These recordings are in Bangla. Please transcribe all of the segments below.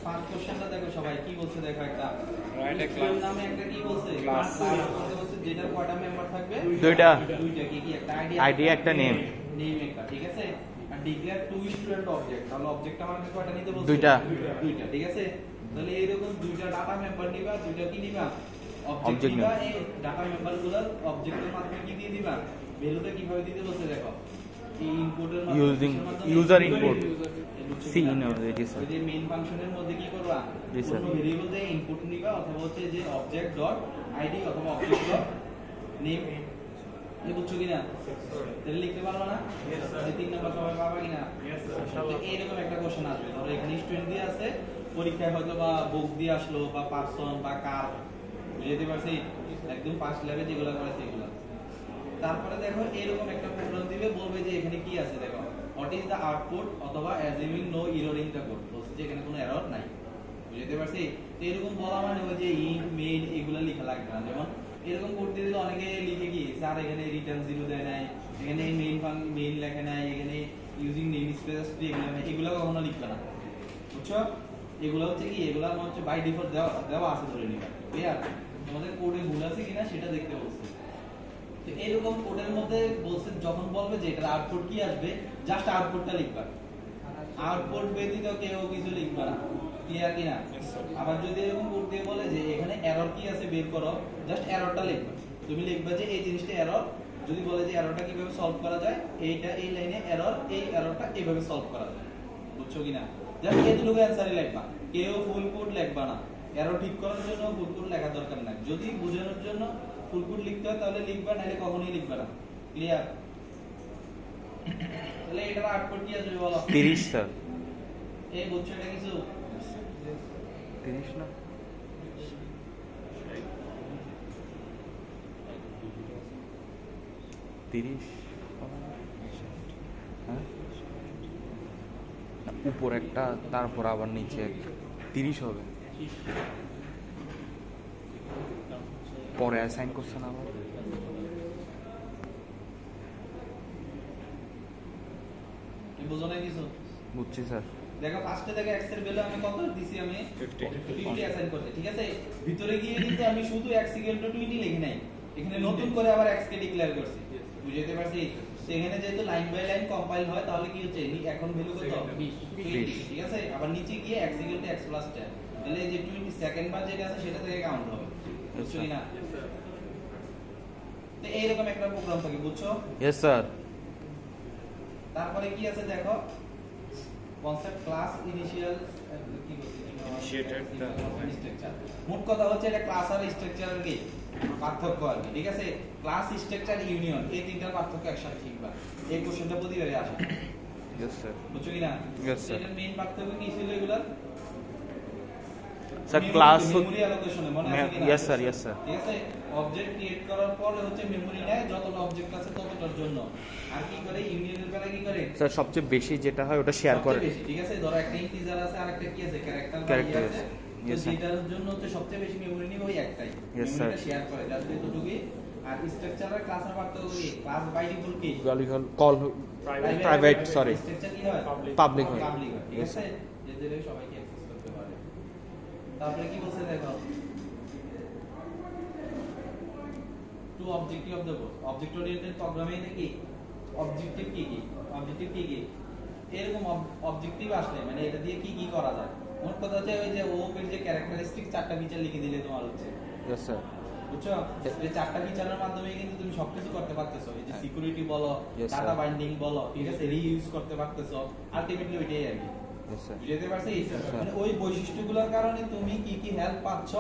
ফার্স্ট কোশ্চেনটা দেখো সবাই কি বলছে দেখো একটা রাইট ক্লাস নামে একটা কি বলছে ক্লাস বলছে যেটা কয়টা মেম্বার থাকবে দুইটা কি কি একটা আইডি একটা নেম একটা ঠিক আছে আর ডিক্লেয়ার টু স্টুডেন্ট অবজেক্ট তাহলে অবজেক্ট আমাদের কয়টা নিতে বলছে দুইটা ঠিক আছে তাহলে এরকম দুইটা ডাটা মেম্বার নিবা দুইটা কি নিবা অবজেক্ট নিবা এই ডাটা মেম্বারগুলোর অবজেক্টের মাধ্যমে কি দিয়ে দিবা ভ্যালুটা কিভাবে দিতে বলছে দেখো এই ইনপুটের মাধ্যমে using user input cin already sir এই মেইন ফাংশনের মধ্যে কি করবা কোনো ভেরিয়েবল দিয়ে ইনপুট নিবা অথবা হচ্ছে যে অবজেক্ট ডট আইডি অথবা অবজেক্ট ডট নেম এই বুঝছো কিনা তাহলে লিখতে পারবা না এই তিন নাম্বার সবাই পাবা কিনা ইনশাআল্লাহ এইরকম একটা কোশ্চেন আসবে ধরো এখানে স্টুডেন্ট দিয়ে আছে পরীক্ষায় হয়তো বা বুক দিয়ে আসলো বা পারসন বা কার বুঝতে পারছি একদম ফার্স্ট লেভেল যেগুলো করে সেগুলো তারপরে দেখো এরকম একটা প্রোগ্রাম দিবে বলবে যে এখানে কি আছে দেখো হোয়াট ইজ দা আউটপুট অথবা assuming no error in the code বলছে যে এখানে কোনো এরর নাই বুঝতে পারছি তো এরকম বলা মানে ওই যে ইন্ট মেইন এগুলা লেখা লাগবে না যেমন এরকম কোড দিয়ে দিলে অনেকে লিখে কি স্যার এখানে রিটার্ন জিরো দেয় নাই এখানে মেইন লেখা নাই এখানে ইউজিং নেম স্পেস এগুলো নাই এগুলো কখনো লিখবে না বুঝছো এগুলো হচ্ছে কি এগুলো হচ্ছে বাই ডিফল্ট দেওয়া আছে ধরে নিবা ক্লিয়ার তোমাদের কোডে ভুল আছে কিনা সেটা দেখতে বলছে তো এরকম কোডের মধ্যে বলছে যখন বলবে যে এটার আউটপুট কি আসবে জাস্ট আউটপুটটা লিখবা আউটপুট ব্যতীত কেউ কিছু লিখবা না ক্লিয়ার কিনা আবার যদি এরকম কোড দিয়ে বলে যে এখানে এরর কি আছে বের করো জাস্ট এররটা লিখবা তুমি লিখবা যে এই জিনিসটা এরর যদি বলে যে এররটা কিভাবে সলভ করা যায় এইটা এই লাইনে এরর এই এররটা এইভাবে সলভ করা যায় বুঝছো কিনা জাস্ট এতটুকু অ্যানসারই লিখবা কেউ ফুল কোড লিখবা না এরর ঠিক করার জন্য ফুল কোড লেখা দরকার নাই যদি বোঝানোর জন্য ফুল কোড লিখতে হয় তাহলে লিখবা নাহলে কখনোই লিখবা না ক্লিয়ার তাহলে এটার আউটপুট কি আসবে বলো 30 স্যার এই বুঝছো এটা কিছু 30 না হ্যাঁ উপর একটা তারপর আবার নিচে 30 হবে পরে অ্যাসাইন করছেন আবার কি বুঝো না কিছু বুঝছি স্যার দেখো ফার্স্টে দেখো x এর ভ্যালু আমি কত দিছি আমি 50 অ্যাসাইন করতে ঠিক আছে ভিতরে গিয়ে কিন্তু আমি শুধু x = 20 লিখি নাই এখানে নতুন করে আবার x কে ডিক্লেয়ার করছি বুঝতে পারছি তো এখানে যেহেতু লাইন বাই লাইন কম্পাইল হয় তাহলে কি হচ্ছে এখন ভ্যালু কত 20 ঠিক আছে আবার নিচে গিয়ে x = x + 10 তাহলে এই যে 20 সেকেন্ড বার যেটা আছে সেটা থেকে কাউন্ট হবে বুঝছো কি না তো এইরকম একটা প্রোগ্রাম থাকে বুঝছো यस স্যার তারপরে কি আছে দেখো কনসেপ্ট ক্লাস ইনিশিয়াল কি বলছি ইনিশিয়েটেড স্ট্রাকচার মোট কথা হচ্ছে এটা ক্লাস আর স্ট্রাকচারের কি পার্থক্য আর কি ঠিক আছে ক্লাস স্ট্রাকচার ইউনিয়ন এই তিনটার পার্থক্য একসাথে শিখবা এই কোশ্চেনটা প্রতিবারই আসে यस স্যার বুঝছো কি না यस স্যার এটার মেইন পার্থক্য কি ছিল এগুলা স্যার ক্লাস মেমরি অ্যালোকেশনে মনে আছে কিনা यस স্যার ঠিক আছে অবজেক্ট ক্রিয়েট করার পরে হচ্ছে মেমরি নেয় যতটা অবজেক্ট আছে ততটার জন্য আর কি করে ইউনিয়নের বেলা কি করে স্যার সবচেয়ে বেশি যেটা হয় ওটা শেয়ার করে ঠিক আছে ধরো একটা ইন্টিজার আছে আর একটা কি আছে ক্যারেক্টার আছে यस স্যার যেটার জন্য হচ্ছে সবচেয়ে বেশি মেমরি নিবে ওই একটাই মেমরিটা শেয়ার করে জাস্ট এতটুকুই আর স্ট্রাকচারের ক্লাসের পার্থক্য কি ক্লাস বাই ডিফল্ট কি কল প্রাইভেট সরি স্ট্রাকচার কি হয় পাবলিক হয় ঠিক আছে যেতে সবাইকে অ্যাক্সেস করতে পারে তারপরে কি বলছে দেখো to objective of the course object oriented প্রোগ্রামে দেখি অবজেক্টিভ কি এরকম অবজেক্টিভ আসলে মানে এটা দিয়ে কি করা যায় মোট কথা হচ্ছে ওই যে ওপের যে ক্যারেক্টারিস্টিক চারটা ফিচার লিখে দিলে তোমার হচ্ছে यस স্যার বুঝছো এই চারটা ফিচারের মাধ্যমে কিন্তু তুমি সবকিছু করতে পারতেছো এই যে সিকিউরিটি বলো ডাটা বাইন্ডিং বলো ঠিক আছে রিইউজ করতে পারতেছো আলটিমেটলি ওইটাই আর কি यस স্যার বুঝতে পারছি মানে ওই বৈশিষ্ট্যগুলোর কারণে তুমি কি হেল্প পাচ্ছ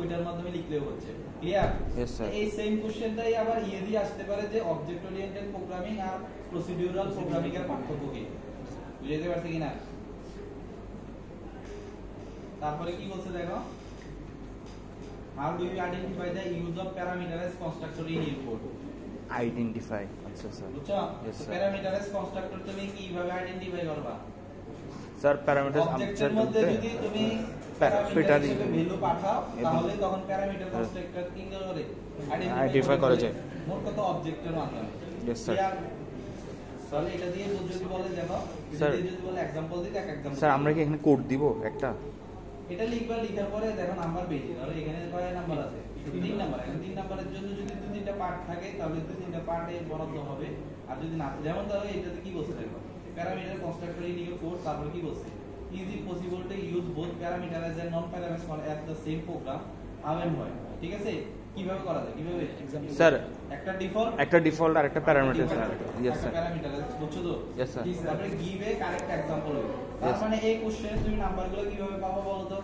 ওইটার মাধ্যমে লিখলেও হচ্ছে ক্লিয়ার यस স্যার এই সেম কোশ্চেনটাই আবার দিয়ে আসতে পারে যে অবজেক্ট ওরিয়েন্টেড প্রোগ্রামিং আর প্রসিডিউরাল প্রোগ্রামিং এর পার্থক্য কি বুঝতে পারছি কিনা তারপরে কি বলছে দেখো how do you identify the use of parameterized constructor in your code identify আচ্ছা স্যার বুঝছো প্যারামিটারাইজড কনস্ট্রাক্টর তুমি কিভাবে আইডেন্টিফাই করবা স্যার প্যারামিটার অবজেক্টের মধ্যে যদি তুমি প্যারামিটার হিসেবে ভ্যালু পাঠাও তাহলে তখন প্যারামিটার কনস্ট্রাক্টর কি করে আইডেন্টিফাই করা যায় মোট কথা অবজেক্টের মাধ্যমে यस স্যার তাহলে এটা দিয়ে যদি বলে দেখো স্যার যদি বলে एग्जांपल দিতে এক एग्जांपल স্যার আমরা কি এখানে কোড দিব একটা এটা লিখবা লিখার পরে দেখো নাম্বার পেয়েছি তাহলে এখানে কয় নাম্বার আছে তিন নাম্বার এখন তিন নাম্বারের জন্য যদি দুই তিনটা পার্ট থাকে তাহলে দুই তিনটা পার্টে বরাদ্দ হবে আর যদি না যেমন ধরো এটাতে কি বলছে দেখো parameter constructor in your code তারপর কি বলছে is it possible to use both parameter as a non parameter at the same program how and why ঠিক আছে কিভাবে করা যায় কিভাবে স্যার একটা ডিফল্ট আর একটা parameter sir yes sir parameter বুঝছো তো यस স্যার তারপরে গিভ এ কারেক্ট एग्जांपल তার মানে এই কোশ্চেনে তুমি নাম্বারগুলো কিভাবে পাবো বলো তো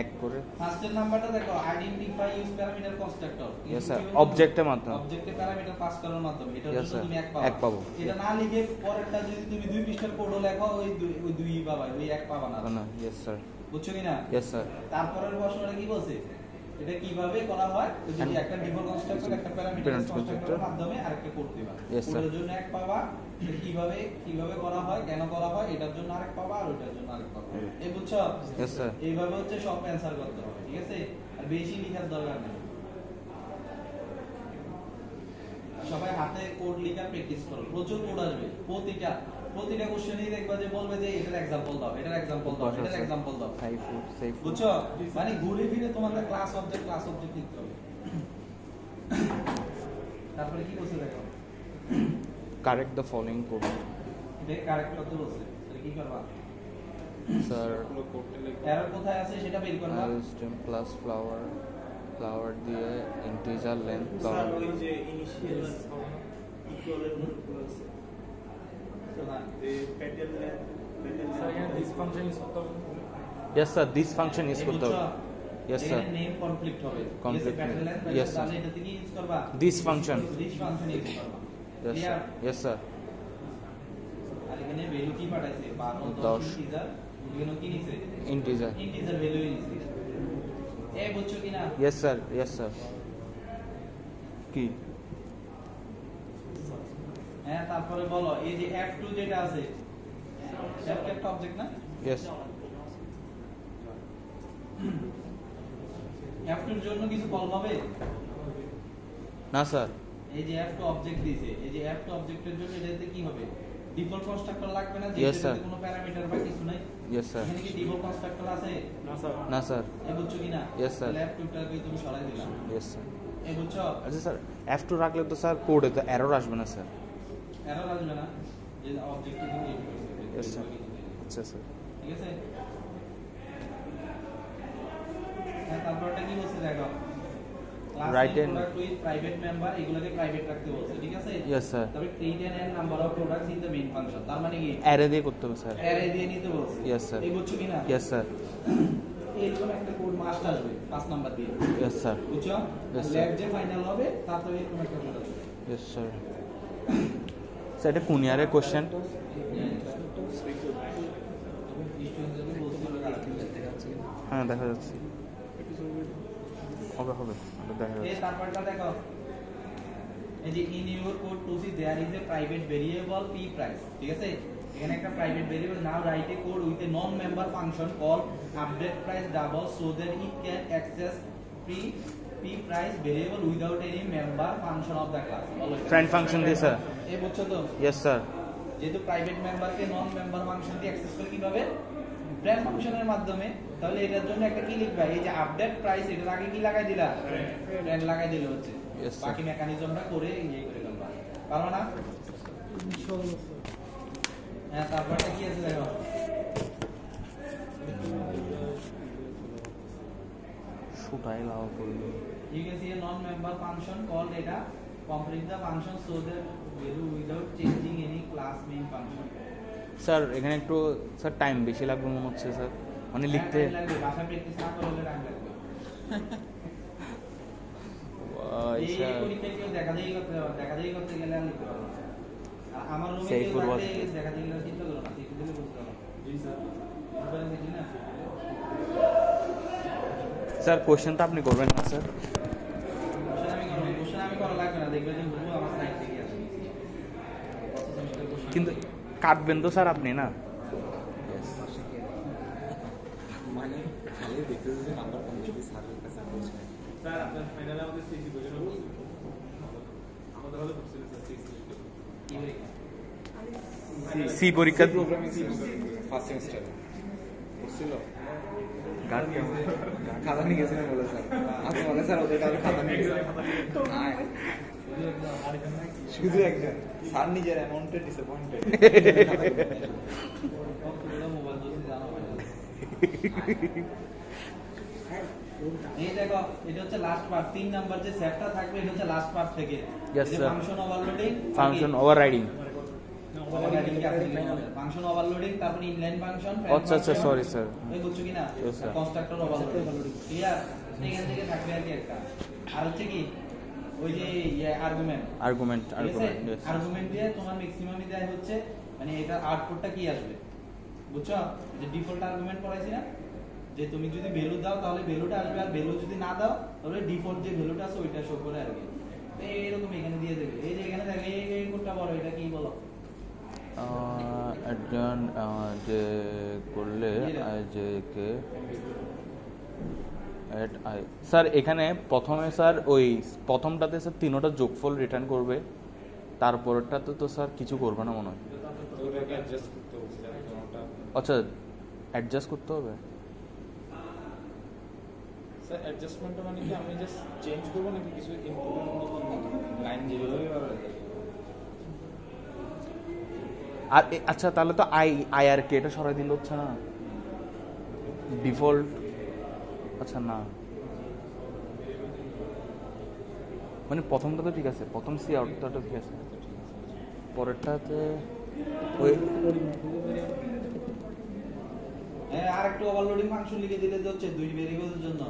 এক করে ফার্স্টের নাম্বারটা দেখো identify use parameter constructor yes sir অবজেক্টের মাধ্যমে অবজেক্টে প্যারামিটার পাস করার মাধ্যমে এটার Yes, জন্য sir. তুমি এক পাবো। এটা না লিখে পরেরটা যদি তুমি দুই পৃষ্ঠার কোডও লেখো ওই দুই পাবা ওই এক পাবা না না यस স্যার বুঝছো কি না यस স্যার তারপরের প্রশ্নটা কি বলছে এটা কিভাবে করা হয় যদি একটা ডিফল্ট কনস্ট্রাক্টর একটা প্যারামিটার কনস্ট্রাক্টরের মাধ্যমে আরেকটা কোড দিবা Yes, sir. কোডের জন্য এক পাবা কিভাবে করা হয় কেন করা হয় এটার জন্য আরেক পাবা আর ওইটার জন্য আরেক পাবা এই বুঝছো यस স্যার এইভাবে হচ্ছে সব অ্যানসার করতে হবে ঠিক আছে আর বেশি লেখার দরকার নেই সবাই হাতে কোড লেখা প্র্যাকটিস করো প্রচুর কোড আসবে প্রতিটা কোশ্চেনই দেখবা যে বলবে যে এটার एग्जांपल দাও এটার एग्जांपल দাও এটার एग्जांपल দাও সেফ বুঝছো মানে ঘুরে ফিরে তোমাদের ক্লাস অবজেক্ট লিখতে হবে তারপরে কি বলছে দেখো কারেক্ট দ্য ফলোইং কোড এটা কারেক্ট করতে বলছে তাহলে কি করবা স্যার এরর কোথায় আছে সেটা বের করবা স্টেম প্লাস ফ্লাওয়ার দিয়ে ইন্টিজার লেন্থ স্যার ওই যে ইনিশিয়াল ইকুয়ালের প্লাস পেটেল স্যার এখানে দিস ফাংশন ইউজ করতে হবে yes sir this function use করতে হবে यस স্যার নেম কনফ্লিক্ট হবে Conflict হবে। Yes, sir. তাহলে এটা থেকে ইউজ করবা This function. ইউজ করবা yes Clear? Sir yes sir আর এখানে ভ্যালু কি পাঠাইছে 12 দশ। 10 ইন্টিজার এখানে কি নিছে ইন্টিজার ইন্টিজার ভ্যালু নিছে এই বুঝছো কিনা यस স্যার কি হ্যাঁ তারপরে বলো এই যে F2 যেটা আছে F একটা অবজেক্ট না यस F2 এর জন্য কিছু কল হবে না স্যার এই যে F2 অবজেক্ট দিয়েছে এই যে F2 অবজেক্টের জন্য এটাতে কি হবে ডিফল্ট কনস্ট্রাক্টর লাগবে না Yes, sir. যেটাতে কোনো প্যারামিটার বা কিছু নাই यस স্যার এখানে কি ডিফল্ট কনস্ট্রাক্টর আছে না স্যার এই বুঝছো কিনা Yes, sir. তাহলে F2 টাকে তুমি সরাই দিলা यस স্যার এই বুঝছো আচ্ছা স্যার F2 রাখলে তো স্যার কোডে তো এরর আসবে না স্যার এরর আসবে না যে অবজেক্ট তুমি ইউজ করছো यस স্যার আচ্ছা স্যার ঠিক আছে হ্যাঁ তারপরটা কি বলছে দেখো Right hand. Product with private member এগুলোকে প্রাইভেট রাখতে বলছে ঠিক আছে यस স্যার তবে create and number of products in the main function তার মানে কি অ্যারে দিয়ে করতে হবে স্যার অ্যারে দিয়ে নিতে বলছে Yes, sir. এই বুঝছো কিনা यस স্যার এইরকম একটা কোড মাস্ট আসবে 5 নাম্বার দিয়ে यस স্যার বুঝছো Yes, sir. ল্যাব যে ফাইনাল হবে তারপরে এরকম একটা কোড আসবে यस স্যার স্যার এটা কোন ইয়ারের কোশ্চেন হ্যাঁ দেখা যাচ্ছে হবে দেখা এই যাচ্ছে তারপরটা দেখো এই যে in your code to see there is a private variable p price ঠিক আছে এখানে একটা private variable now write a code with a non member function call update price double so that it can access p price variable without any member function of the class friend function দিয়ে স্যার এই বুঝছো তো यस স্যার যেহেতু প্রাইভেট মেম্বারকে নন মেম্বার ফাংশন দিয়ে অ্যাক্সেস করে কিভাবে ফ্রেন্ড ফাংশনের মাধ্যমে তাহলে এটার জন্য একটা কি লিখবা এই যে আপডেট প্রাইস এটার আগে কি লাগাই দিলা ফ্রেন্ড লাগাই দিলে হচ্ছে Yes, sir. বাকি মেকানিজমটা করে ইয়ে করে ফেলবা পারো না হ্যাঁ তারপরটা কি আছে দেখো শুটাই লাভ করলো you can see a non member function called data complete the function so that value without changing any class main function sir এখানে একটু স্যার টাইম বেশি লাগবে মনে হচ্ছে স্যার মানে লিখতে time লাগবে ভাষা প্র্যাকটিস না করলে টাইম লাগবে এই স্যার পরীক্ষা কেউ দেখা করতে গেলে আর লিখতে পারবো না। আর আমার রুমে সেই কেউ পূর্ব থাকলে দেখা দেখি চিন্তা করো না ঠিক দিলে বুঝতে পারো জি স্যার মোবাইল দেখি না স্যার কোশ্চেন তো আপনি করবেন না স্যার কোশ্চেন আমি করা লাগবে না দেখবে যে বুঝবো আমার সাইড থেকে আসে কিন্তু কাটবেন তো স্যার আপনি না মানে খালি দেখতে যে নাম্বার কমপ্লিট সার্ভের কাছে পৌঁছায় স্যার আপনার ফাইনালে আমাদের সিসি বোঝানো আমাদের হলে করছিলেন স্যার সিসি কি সি পরীক্ষা প্রোগ্রামিং ফার্স্ট সেমিস্টারে বুঝছিল গার্ড কেমন খাতা নিয়ে গেছিলাম বলে স্যার আচ্ছা বলে স্যার ওদের কাছে খাতা নিয়ে গেছিলাম শুধু একজন স্যার নিজের অ্যামাউন্টে ডিসঅ্যাপয়েন্টেড মোবাইল ধরতে জানা হয় না। এই দেখো এটা হচ্ছে লাস্ট পার্ট 3 নাম্বার যে সেটটা থাকবে এটা হচ্ছে লাস্ট পার্ট থেকে Yes, sir. Function overloading function overriding function overloading তারপর ইনলাইন ফাংশন আচ্ছা আচ্ছা সরি স্যার এই বুঝছো কিনা Yes, sir. Constructor overloading clear এখান থেকে থাকবে আর কি একটা আর হচ্ছে কি ওই যে আর্গুমেন্ট আর্গুমেন্ট আর্গুমেন্ট দিয়ে তোমার ম্যাক্সিমামই দেয় হচ্ছে মানে এটা আউটপুটটা কি আসবে বুঝছো যে ডিফল্ট আর্গুমেন্ট পড়াইছি না যে তুমি যদি ভ্যালু দাও তাহলে ভ্যালুটা আসবে আর ভ্যালু যদি না দাও তাহলে ডিফল্ট যে ভ্যালুটা আছে ওইটা শো করে আর কি তো এইরকম এখানে দিয়ে দেবে এই যে এখানে দেখো এই কোডটা বলো এটা কি বলো একজন যে করলে যে কে স্যার এখানে প্রথমে স্যার ওই প্রথমটাতে স্যার তিনোটা যোগফল রিটার্ন করবে তারপরটাতে তো স্যার কিছু করবে না মনে হয় তো ওটাকে অ্যাডজাস্ট করতে হচ্ছে যাতে কোনটা আচ্ছা অ্যাডজাস্ট করতে হবে স্যার অ্যাডজাস্টমেন্টটা মানে কি আমি জাস্ট চেঞ্জ করব নাকি কিছু ইম্পর্টেন্ট লাইন যেভাবে আর আচ্ছা তাহলে তো আই আর কে এটা সরাই দিলে হচ্ছে না ডিফল্ট আচ্ছা না মানে প্রথমটা তো ঠিক আছে প্রথম সি আউটটা ঠিক আছে পরেরটাতে ওই আর একটু ওভারলোডিং ফাংশন লিখে দিলে যে হচ্ছে দুই ভেরিয়েবলের জন্য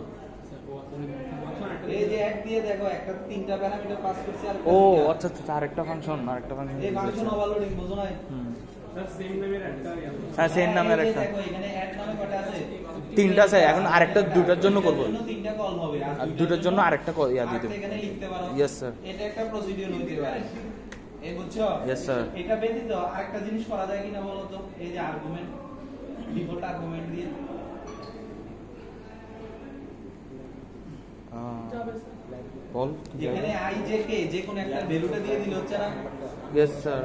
এই যে এক দিয়ে দেখো একটা তিনটা প্যারামিটার পাস করছে আর ও আচ্ছা আচ্ছা আরেকটা ফাংশন এই ফাংশন ওভারলোডিং বুঝো না স্যার সেম নামের একটা হ্যাঁ সেম নামের একটা দেখো এখানে অ্যাড নামে কয়টা আছে তিনটা আছে এখন আরেকটা দুটার জন্য করব তিনটা কল হবে আর দুটার জন্য আরেকটা ইয়া দিয়ে দেব এখানে লিখতে পারো ইয়েস স্যার এটা একটা প্রসিডিউর হইতে পারে এই বুঝছো Yes, sir. এটা ব্যতীত আরেকটা জিনিস করা যায় কিনা বলো তো এই যে আর্গুমেন্ট ডিফল্ট আর্গুমেন্ট দিয়ে বল যেখানে আই জে কে যে কোন একটা ভ্যালুটা দিয়ে দিলে হচ্ছে না ইয়েস স্যার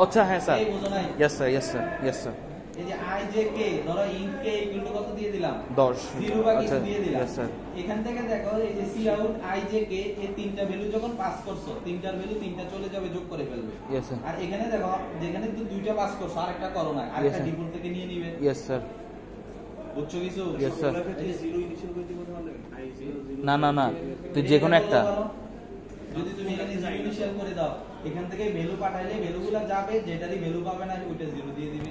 আচ্ছা হ্যাঁ স্যার এই বুঝো নাই yes sir yes sir yes sir এই যে আই জে কে ধরো ইন্ট কে ইকুয়াল টু কত দিয়ে দিলাম 10 জিরো বা কিছু আচ্ছা দিয়ে দিলাম ইয়েস স্যার এখান থেকে দেখো এই যে cout I J K এই তিনটা ভ্যালু যখন পাস করছো তিনটার ভ্যালু তিনটা চলে যাবে যোগ করে ফেলবে ইয়েস স্যার আর এখানে দেখো যেখানে তো দুইটা পাস করছো আর একটা করো না আর Yes, একটা sir. ডিফল্ট থেকে নিয়ে নিবে ইয়েস স্যার বুঝছো কিছু Yes, sir. জিরো ইনিশিয়াল করে দিব তাহলে আই জিরো না না না তুই যে কোনো একটা যদি তুমি এখানে জিরো ইনিশিয়াল করে দাও এখান থেকে ভ্যালু পাঠাইলে ভ্যালুগুলো যাবে যেটারই ভ্যালু পাবে না ওইটা জিরো দিয়ে দিবে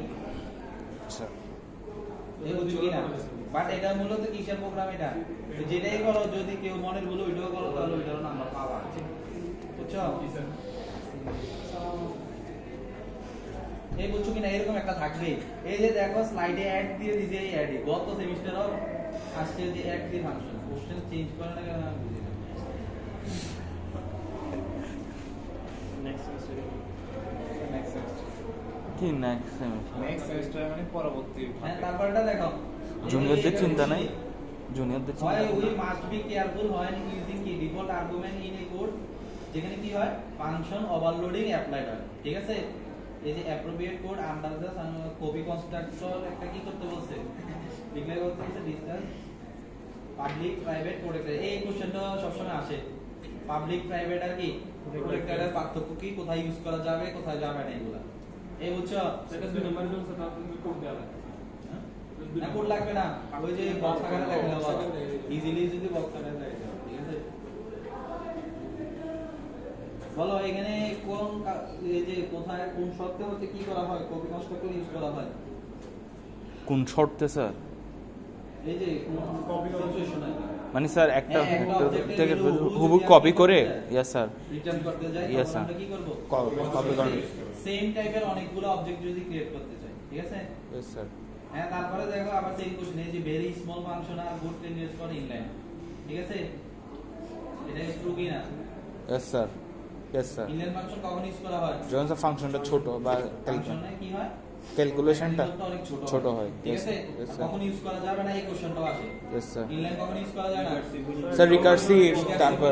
আচ্ছা এই বুঝছো কি না বাট এটা মূলত কিসের প্রোগ্রাম এটা তো যেটাই করো যদি কেউ মনের ভুল ওইটাও করো তাহলে ওইটারও নাম্বার পাবা বুঝছো এই বুঝছো কিনা এরকম একটা থাকবে এই যে দেখো স্লাইডে অ্যাড দিয়ে দিছে এই অ্যাডে গত সেমিস্টারও আসছে যে অ্যাড দিয়ে ফাংশন কোশ্চেন চেঞ্জ করে না কেন আমি বুঝি না কি নেক্সট সেমিস্টার নেক্সট সেমিস্টার মানে পরবর্তী হ্যাঁ তারপরটা দেখো জুনিয়রদের চিন্তা নাই জুনিয়রদের চিন্তা হয় we must be careful when using কি default argument in a code যেখানে কি হয় ফাংশন ওভারলোডিং অ্যাপ্লাইড হয় ঠিক আছে এই যে appropriate code under the copy constructor একটা কি করতে বলছে ডিক্লেয়ার করতে বলছে ডিসটেন্স পাবলিক প্রাইভেট প্রোটেক্টর এই কোশ্চেনটা সবসময় আসে পাবলিক প্রাইভেট আর কি প্রোটেক্টরের পার্থক্য কি কোথায় ইউজ করা যাবে কোথায় যাবে না এগুলা এই বুঝছো সেটা দুই নাম্বার জন্য স্যার আপনি কোড দেওয়া না কোড লাগবে না ওই যে বক্স আকারে লেখা দেওয়া ইজিলি যদি বক্স আকারে লেখা দেওয়া ঠিক আছে বলো এখানে কোন এই যে কোথায় কোন শর্তে হচ্ছে কি করা হয় কপি কনস্ট্রাক্টর ইউজ করা হয় কোন শর্তে স্যার এই যে কপি সিচুয়েশন মানে স্যার একটা object থেকে এর হুবহু কপি করে ইয়েস স্যার রিটার্ন করতে যাই Yes, তখন sir. আমরা কি করব কপি করে সেম টাইপের অনেকগুলো অবজেক্ট যদি ক্রিয়েট করতে চাই ঠিক আছে ইয়েস স্যার হ্যাঁ তারপরে দেখো আবার সেম কোশ্চেন এই যে ভেরি স্মল ফাংশন আর গুড টেন্ডেন্স ফর ইনলাইন ঠিক আছে এটা ট্রু কি না yes sir yes sir inline function কখন ইউজ করা হয় যখন স্যার ফাংশনটা ছোট বা ফাংশনে কি হয় ক্যালকুলেশনটা অনেক ছোট হয়। ঠিক Yes, আছে yes, sir. কখন ইউজ করা যাবে না এই কোশ্চেনটাও আসে Yes, sir. ইনলাইন কখন ইউজ করা যায় না স্যার রিকার্সিভ, তারপর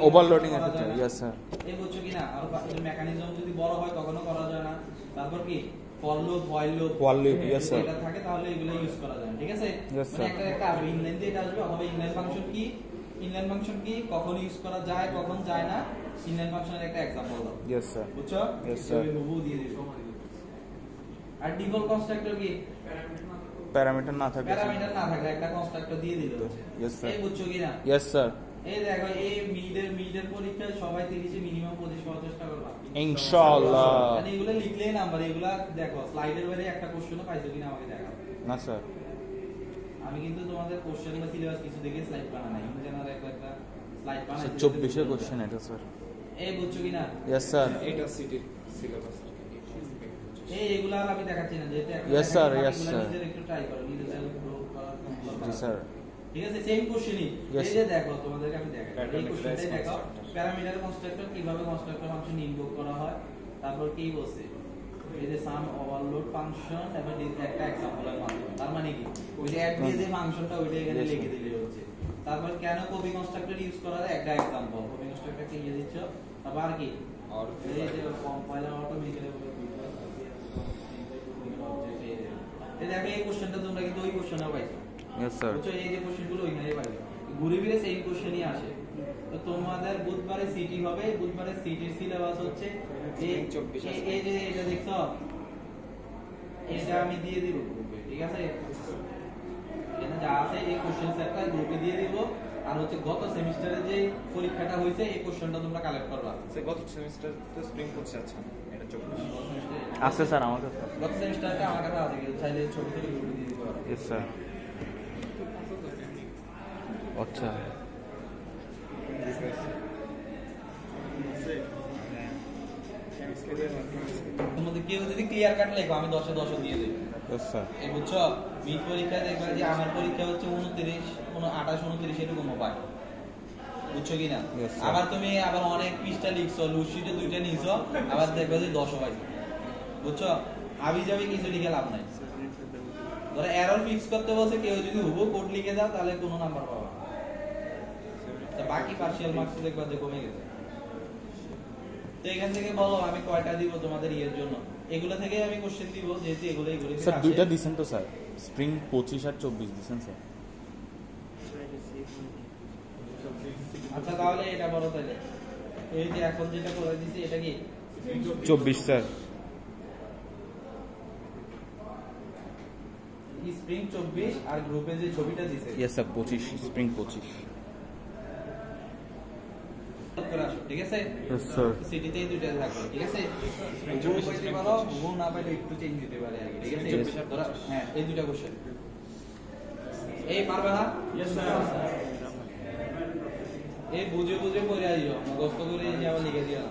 ওভারলোডিং করা এফেক্ট, যায় না। Yes sir. এই বুঝছো কিনা আর মেকানিজম যদি বড় হয় তখনও করা যায় না। তারপর কি for loop while loop While loop, yes, sir. এটা থাকে তাহলে এগুলো ইউজ করা যায় ঠিক আছে Yes, মানে sir. একটা আসবে ইনলাইন দিয়ে এটা আসবে অথবা ইনলাইন ফাংশন কি কখন ইউজ করা যায় কখন যায় না ইনলাইন ফাংশনের একটা एग्जांपल দাও ইয়েস স্যার। বুঝছো Yes, sir. হুবহু দিয়ে দিই আর ডিফল্ট কনস্ট্রাক্টর কি প্যারামিটার না থাকলে প্যারামিটার না থাকলে একটা কনস্ট্রাক্টর দিয়ে দিল Yes, sir. এই বুঝছো কিনা ইয়েস স্যার। এই দেখো এই মিডের পরীক্ষায় সবাই 30 এ মিনিমাম 25 পাওয়ার চেষ্টা করবা ইনশাআল্লাহ। মানে এগুলো লিখলেই নাম্বার এগুলা দেখো স্লাইডের বাইরে একটা কোশ্চেনও পাইছো কিনা আমাকে দেখাও না স্যার। আমি কিন্তু তোমাদের কোশ্চেন বা সিলেবাস কিছু দেখে স্লাইড বানাই নাই ইন জেনারেল একটা স্লাইড বানাই 24 এর কোশ্চেন এটা স্যার। এই বুঝছো কিনা ইয়েস স্যার। এটা সিটির সিলেবাস এই এগুলা আর আমি দেখাচ্ছি না যেহেতু একটা Yes, sir, দেখাচ্ছি, yes, বাকিগুলা sir. নিজের একটু ট্রাই করো নিজের সেলফ গ্রো করার জি স্যার। ঠিক আছে সেম কোশ্চেনই Yes, এই যে দেখো তোমাদেরকে আমি দেখাই এই Parameterized কোশ্চেনটাই দেখো constructor. প্যারামিটার কনস্ট্রাক্টর কিভাবে কনস্ট্রাক্টর ফাংশন ইনভোক করা হয় তারপর কি বলছে এই যে সাম ওভারলোড ফাংশন এবং একটা एग्जांपलের মাধ্যমে তার মানে কি ওই যে অ্যাড দিয়ে যে ফাংশনটা ওইটা এখানে Yes, sir. লিখে দিলে হচ্ছে তারপর কেন কপি কনস্ট্রাক্টর ইউজ করা হয় একটা एग्जांपल কপি কনস্ট্রাক্টরকে ইয়ে দিচ্ছ তারপর আর কি আর এই যে কম্পাইলার অটোমেটিক্যালি এই দেখো এই কোশ্চেনটা তোমরা কিন্তু ওই কোশ্চেনটা পাইছো ইয়েস স্যার। বুঝছো এই যে কোশ্চেনগুলো ওইখানে পাইছো ঘুরে ফিরে সেম কোশ্চেনই আসে তো তোমাদের বুধবারে সিটি হবে বুধবারে সিটির সিলেবাস হচ্ছে এই এই যে এটা দেখছো এটা আমি দিয়ে দিব গ্রুপে ঠিক আছে এখানে যা আছে এই কোশ্চেন সেটটা গ্রুপে দিয়ে দিব আর হচ্ছে গত সেমিস্টারে যে পরীক্ষাটা হয়েছে এই কোশ্চেনটা তোমরা কালেক্ট করবা সে গত সেমিস্টার তো স্প্রিং কোর্স আছে এটা 24 আছে স্যার আমার কাছে। গত সেমিস্টারটা আমার কাছে আছে কিন্তু চাইলে ছবি তুলে গ্রুপে দিয়ে দিতে পারো ইয়েস স্যার। আচ্ছা তোমাদের কেউ যদি ক্লিয়ার কাট লেখো আমি 10 এ 10 দিয়ে দেব ইয়েস স্যার। এই বুঝছো মিড পরীক্ষা দেখবা যে আমার পরীক্ষা হচ্ছে 29 28 29 এরকম পাই বুঝছো কিনা Yes, sir. আবার তুমি আবার অনেক পৃষ্ঠা লিখছো লুসিটে দুইটা নিছো আবার দেখবা যে 10 পাইছো বুঝছো আবি যাবে কিছু লিখে লাভ নাই ধরো এরর ফিক্স করতে বলছে কেউ যদি হুবহু কোড লিখে দাও তাহলে কোনো নাম্বার পাবা না। তো বাকি পার্শিয়াল মার্কস দেখবা যে কমে গেছে তো এখান থেকে বলো আমি কয়টা দিব তোমাদের ইয়ের জন্য এগুলো থেকে আমি কোশ্চেন দিব যেহেতু এগুলোই ঘুরে ফিরে স্যার আসে। দুইটা দিছেন তো স্যার, স্প্রিং 25 আর 24 দিছেন স্যার। আচ্ছা তাহলে এটা বলো তাহলে এই যে এখন যেটা করে দিছি এটা কি 24 স্যার। স্প্রিং 24 আর গ্রুপে যে ছবিটা দিছে ইয়েস স্যার 25 স্প্রিং 25। করে আসো ঠিক আছে ইয়েস স্যার। সিটিতেই দুইটা থাকবে ঠিক আছে গ্রুপ পাইতে পারো গ্রুপ না পাইলে একটু চেঞ্জ দিতে পারে আর কি ঠিক আছে ধরো হ্যাঁ এই দুইটা কোশ্চেন এই পারবে না यस सर এই বুঝে বুঝে পড়ে আইও মুখস্থ করে এই যে আবার লিখে দিও না